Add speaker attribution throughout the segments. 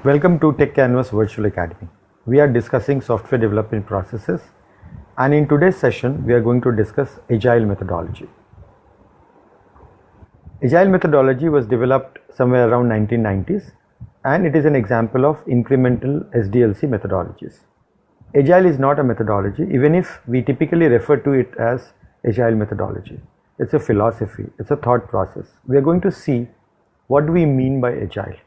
Speaker 1: Welcome to Techcanvass Virtual Academy. We are discussing software development processes, and in today's session we are going to discuss Agile methodology. Agile methodology was developed somewhere around 1990s, and it is an example of incremental SDLC methodologies. Agile is not a methodology, even if we typically refer to it as Agile methodology. It's a philosophy, it's a thought process. We are going to see what do we mean by Agile.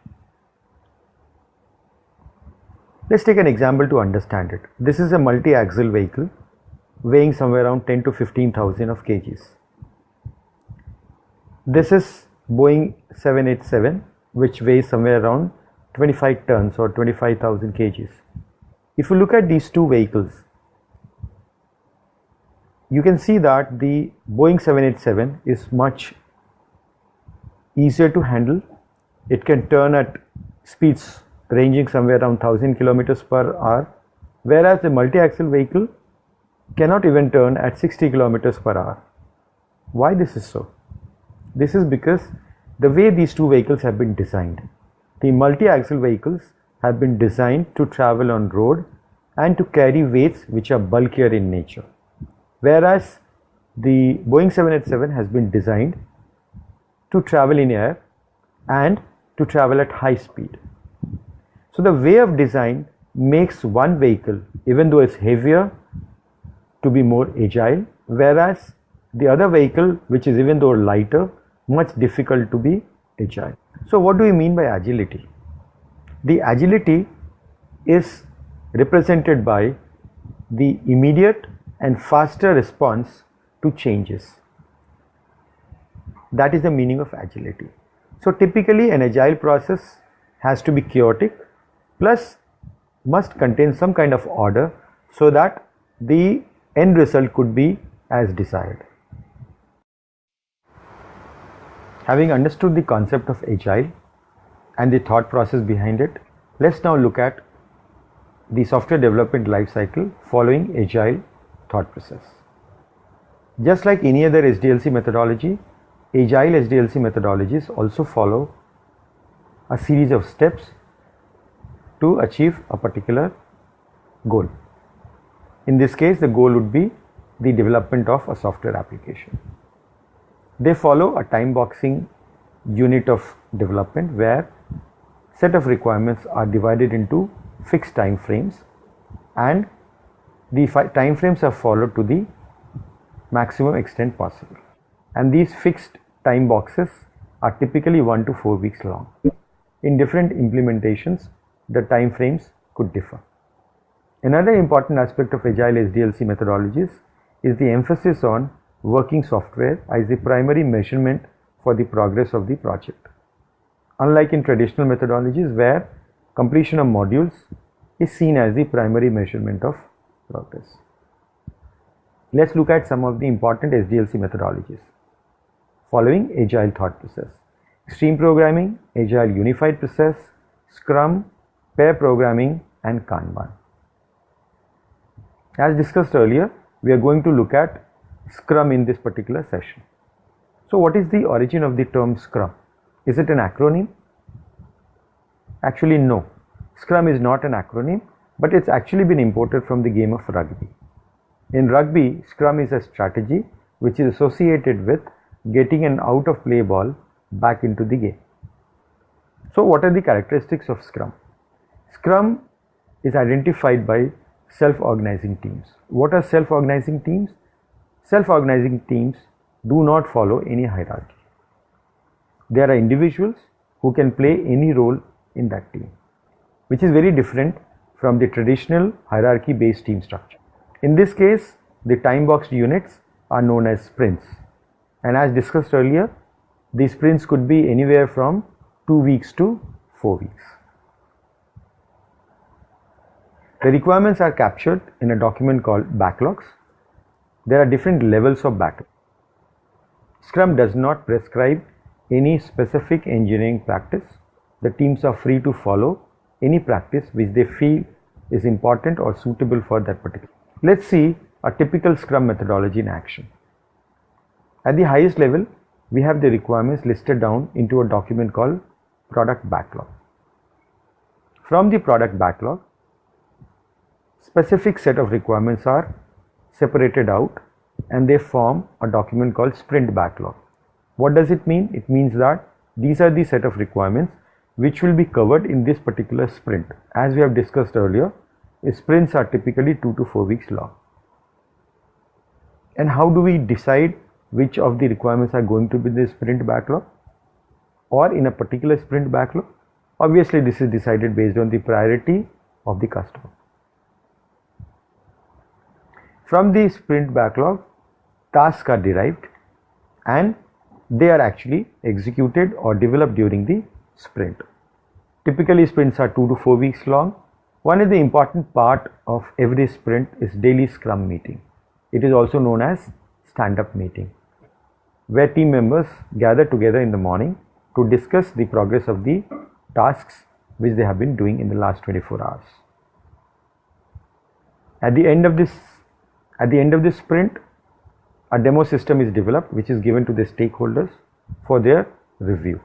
Speaker 1: Let's take an example to understand it. This is a multi-axle vehicle weighing somewhere around 10 to 15,000 of kgs. This is Boeing 787, which weighs somewhere around 25 tons or 25,000 kgs. If you look at these two vehicles, you can see that the Boeing 787 is much easier to handle. It can turn at speeds ranging somewhere around 1000 kilometers per hour, whereas the multi-axle vehicle cannot even turn at 60 kilometers per hour. Why this is so? This is because the way these two vehicles have been designed. The multi-axle vehicles have been designed to travel on road and to carry weights which are bulkier in nature, whereas the Boeing 787 has been designed to travel in air and to travel at high speed. So the way of design makes one vehicle, even though it's heavier, to be more agile, whereas the other vehicle, which is even though lighter, much difficult to be agile. So what do we mean by agility? The agility is represented by the immediate and faster response to changes. That is the meaning of agility. So typically an agile process has to be chaotic, plus must contain some kind of order so that the end result could be as desired. Having understood the concept of agile and the thought process behind it, let's now look at the software development lifecycle following agile thought process. Just like any other SDLC methodology, Agile SDLC methodologies also follow a series of steps to achieve a particular goal. In this case, the goal would be the development of a software application. They follow a time boxing unit of development where set of requirements are divided into fixed time frames, and the time frames are followed to the maximum extent possible. And these fixed time boxes are typically 1 to 4 weeks long. In different implementations, the time frames could differ. Another important aspect of Agile SDLC methodologies is the emphasis on working software as the primary measurement for the progress of the project. Unlike in traditional methodologies where completion of modules is seen as the primary measurement of progress. Let's look at some of the important SDLC methodologies following Agile thought process: Extreme Programming, Agile Unified Process, SCRUM, Pair Programming, and Kanban. As discussed earlier, we are going to look at SCRUM in this particular session. So what is the origin of the term SCRUM? Is it an acronym? Actually no, SCRUM is not an acronym, but it's actually been imported from the game of rugby. In rugby, SCRUM is a strategy which is associated with getting an out of play ball back into the game. So what are the characteristics of SCRUM? SCRUM is identified by self-organizing teams. What are self-organizing teams? Self-organizing teams do not follow any hierarchy. There are individuals who can play any role in that team, which is very different from the traditional hierarchy-based team structure. In this case, the time-boxed units are known as sprints. And as discussed earlier, these sprints could be anywhere from 2 weeks to 4 weeks. The requirements are captured in a document called Backlogs. There are different levels of backlog. SCRUM does not prescribe any specific engineering practice. The teams are free to follow any practice which they feel is important or suitable for that particular. Let's see a typical SCRUM methodology in action. At the highest level, we have the requirements listed down into a document called Product Backlog. From the product backlog, specific set of requirements are separated out and they form a document called sprint backlog. What does it mean? It means that these are the set of requirements which will be covered in this particular sprint. As we have discussed earlier, sprints are typically 2 to 4 weeks long. And how do we decide which of the requirements are going to be the sprint backlog or in a particular sprint backlog? Obviously, this is decided based on the priority of the customer. From the sprint backlog, tasks are derived and they are actually executed or developed during the sprint. Typically, sprints are 2 to 4 weeks long. One of the important part of every sprint is daily scrum meeting. It is also known as stand-up meeting, where team members gather together in the morning to discuss the progress of the tasks which they have been doing in the last 24 hours. At the end of this sprint, a demo system is developed which is given to the stakeholders for their review.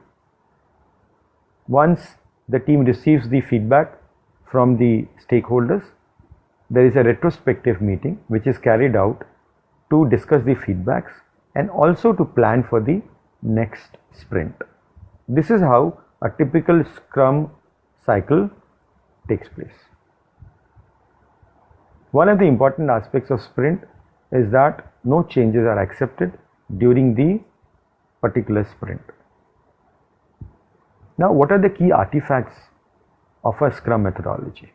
Speaker 1: Once the team receives the feedback from the stakeholders, there is a retrospective meeting which is carried out to discuss the feedbacks and also to plan for the next sprint. This is how a typical Scrum cycle takes place. One of the important aspects of sprint is that no changes are accepted during the particular sprint. Now, what are the key artifacts of a Scrum methodology?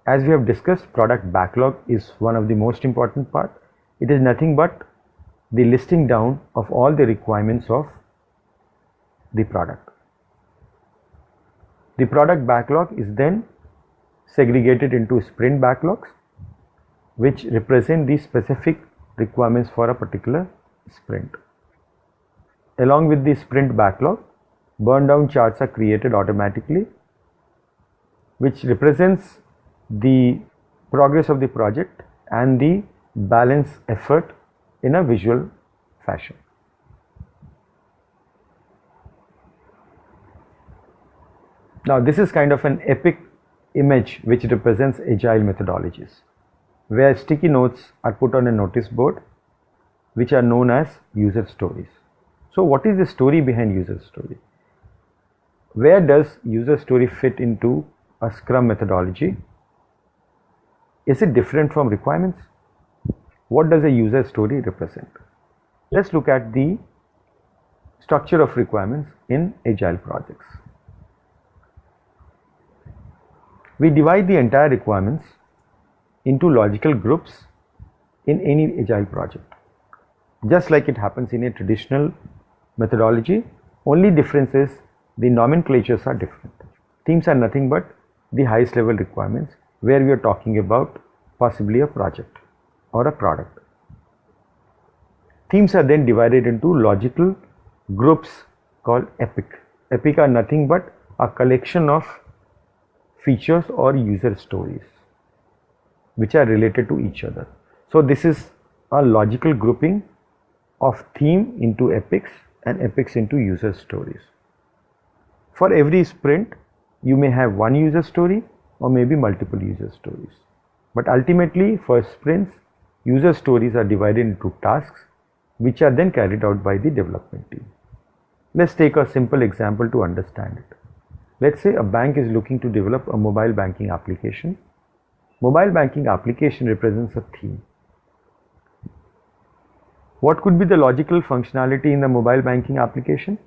Speaker 1: As we have discussed, product backlog is one of the most important part. It is nothing but the listing down of all the requirements of the product. The product backlog is then segregated into sprint backlogs, which represent the specific requirements for a particular sprint. Along with the sprint backlog, burndown charts are created automatically, which represents the progress of the project and the balance effort in a visual fashion. Now, this is kind of an epic image which represents agile methodologies, where sticky notes are put on a notice board which are known as user stories. So, what is the story behind user story? Where does user story fit into a Scrum methodology? Is it different from requirements? What does a user story represent? Let's look at the structure of requirements in agile projects. We divide the entire requirements into logical groups in any agile project. Just like it happens in a traditional methodology, only difference is the nomenclatures are different. Themes are nothing but the highest level requirements where we are talking about possibly a project or a product. Themes are then divided into logical groups called epic. Epic are nothing but a collection of features or user stories which are related to each other. So this is a logical grouping of theme into epics and epics into user stories. For every sprint, you may have one user story or maybe multiple user stories. But ultimately, for sprints, user stories are divided into tasks which are then carried out by the development team. Let's take a simple example to understand it. Let's say a bank is looking to develop a mobile banking application. Mobile banking application represents a theme. What could be the logical functionality in the mobile banking application?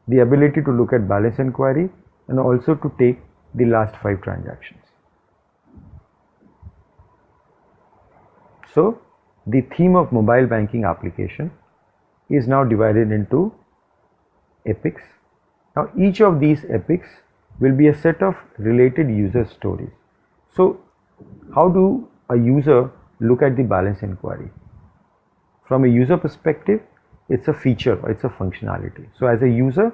Speaker 1: The ability to look at balance inquiry and also to take the last 5 transactions. So, the theme of mobile banking application is now divided into epics. Now, each of these epics will be a set of related user stories. So, how do a user look at the balance inquiry? From a user perspective, it's a feature or it's a functionality. So, as a user,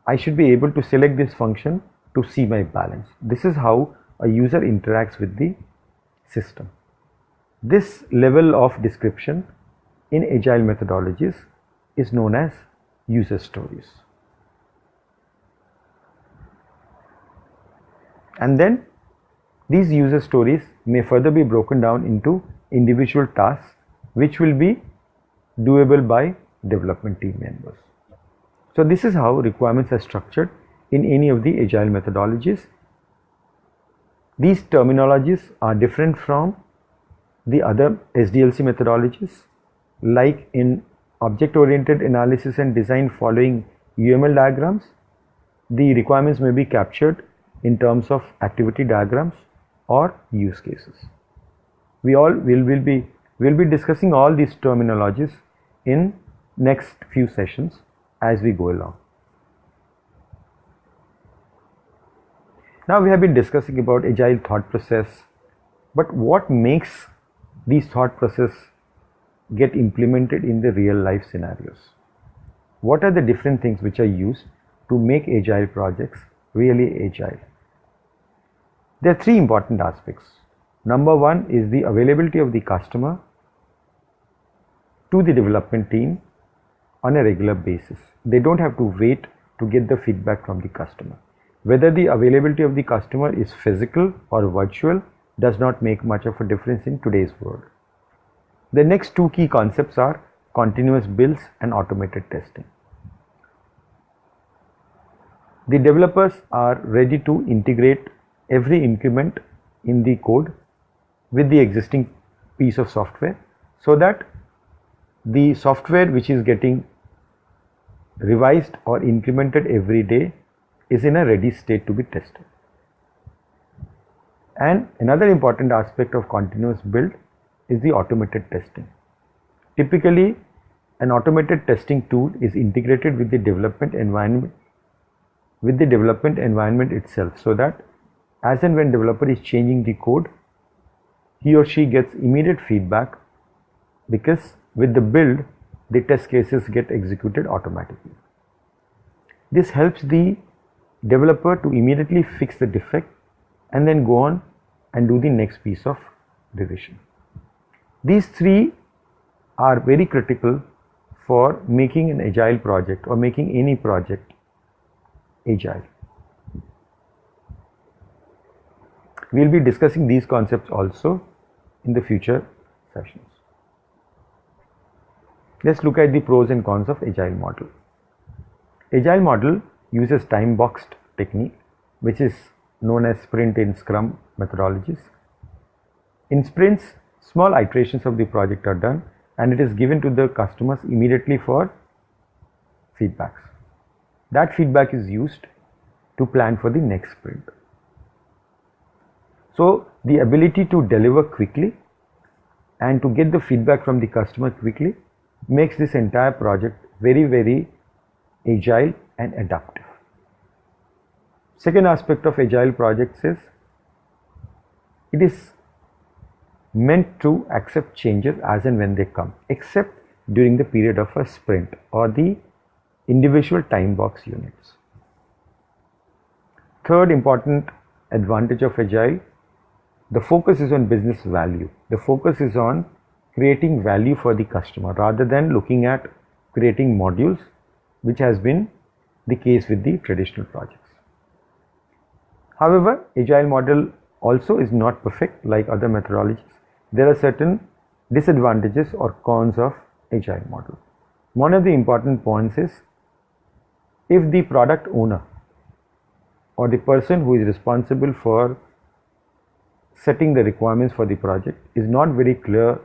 Speaker 1: I should be able to select this function to see my balance. This is how a user interacts with the system. This level of description in agile methodologies is known as user stories. And then these user stories may further be broken down into individual tasks which will be doable by development team members. So this is how requirements are structured in any of the agile methodologies. These terminologies are different from the other SDLC methodologies, like in object-oriented analysis and design following UML diagrams. The requirements may be captured in terms of activity diagrams or use cases. We'll be discussing all these terminologies in next few sessions as we go along. Now we have been discussing about agile thought process, but what makes these thought process get implemented in the real life scenarios? What are the different things which are used to make agile projects really agile? There are three important aspects. Number one is the availability of the customer to the development team on a regular basis. They don't have to wait to get the feedback from the customer. Whether the availability of the customer is physical or virtual does not make much of a difference in today's world. The next two key concepts are continuous builds and automated testing. The developers are ready to integrate every increment in the code with the existing piece of software, so that the software which is getting revised or incremented every day is in a ready state to be tested. And another important aspect of continuous build is the automated testing. Typically, an automated testing tool is integrated with the development environment itself, so that as and when developer is changing the code, he or she gets immediate feedback, because with the build, the test cases get executed automatically. This helps the developer to immediately fix the defect and then go on and do the next piece of revision. These three are very critical for making an agile project or making any project agile. We will be discussing these concepts also in the future sessions. Let's look at the pros and cons of agile model. Agile model uses time-boxed technique, which is known as sprint in SCRUM methodologies. In sprints, small iterations of the project are done and it is given to the customers immediately for feedbacks. That feedback is used to plan for the next sprint. So the ability to deliver quickly and to get the feedback from the customer quickly makes this entire project very, very agile and adaptive. Second aspect of agile projects is it is meant to accept changes as and when they come, except during the period of a sprint or the individual time box units. Third important advantage of agile, the focus is on business value. The focus is on creating value for the customer rather than looking at creating modules, which has been the case with the traditional projects. However, agile model also is not perfect like other methodologies. There are certain disadvantages or cons of agile model. One of the important points is if the product owner or the person who is responsible for setting the requirements for the project is not very clear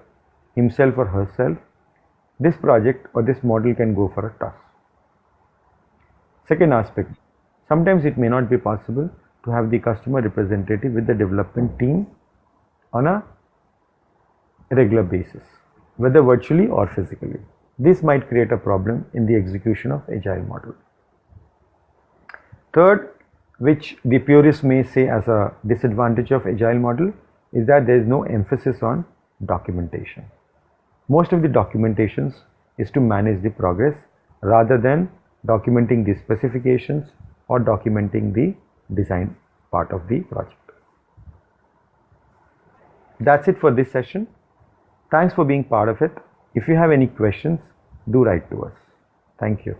Speaker 1: himself or herself, this project or this model can go for a toss. Second aspect, sometimes it may not be possible to have the customer representative with the development team on a regular basis, whether virtually or physically. This might create a problem in the execution of agile model. Third, which the purists may say as a disadvantage of agile model, is that there is no emphasis on documentation. Most of the documentations is to manage the progress rather than documenting the specifications or documenting the design part of the project. That's it for this session. Thanks for being part of it. If you have any questions, do write to us. Thank you.